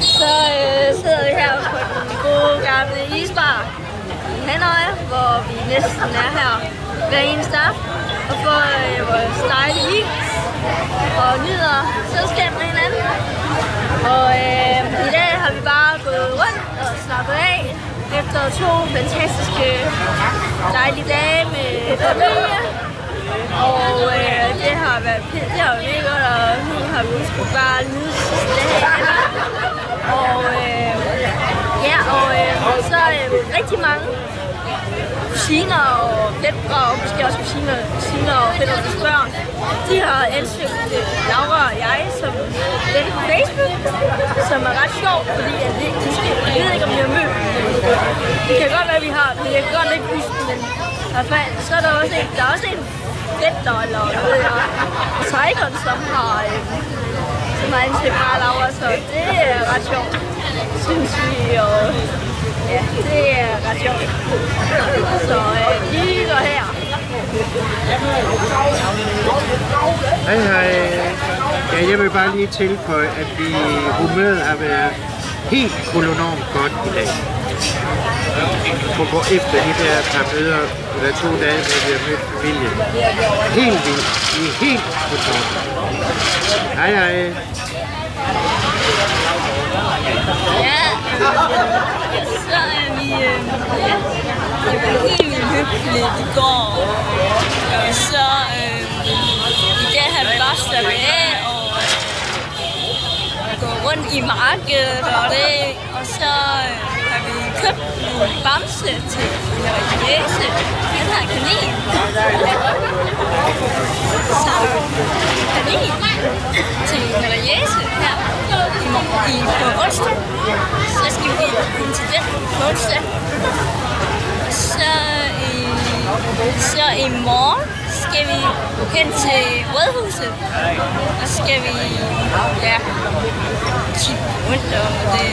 Så sidder vi her på den gode gamle isbar i Hanøje, hvor vi næsten er her hver eneste aften og får vores dejlige is og nyder selskab med hinanden. Og i dag har vi bare gået rundt og slappet af efter 2 fantastiske dejlige dage med familie. Og det har været mega godt, og nu har vi sgu bare nyde sidste dag. Og så rigtig mange kusiner og fætre, og måske også kusiner og fætres børn, de har ansøgt Laura og jeg som ven på Facebook, som er ret sjovt, fordi jeg ved ikke, om vi har mødt. Det kan godt være, vi har, men jeg kan godt ikke huske den. Men så er der også en fætter, eller noget, og Saigon, som har ansøgt mig og Laura, så det er ret sjovt, synes vi. Og ja, det er ret sjovt. Så vi går her. Hej hej. Ja, jeg vil bare lige tilføje, at humøret har været helt kolonormt godt i dag. For at gå efter de der par møder, eller 2 dage, hvor vi har mødt familien. Helt vildt. Vi er helt på toppen. Hej hej. Ja, så er vi det var helt vildt hyggeligt i går, og så i dag har vi bare slappet af og gå rundt i markedet og så har vi købt nogle bamse til Jæse, den her kanin. Så kanin til Jæse her på onsdag. Så skal vi ind til den på onsdag. Så i morgen skal vi hen til Rådhuset, og skal vi kigge rundt om det.